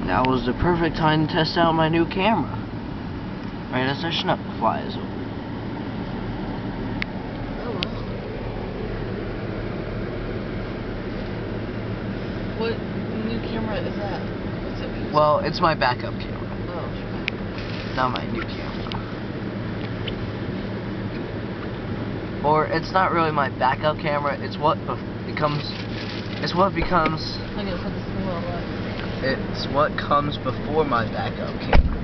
Now was the perfect time to test out my new camera. Right as our snow flies over. Oh wow. What new camera is that? What's it? Well, it's my backup camera. Oh, sure. Not my new camera. Or it's not really my backup camera. It's what becomes. It's what becomes. I'm gonna put this in the It's what comes before my backup camera.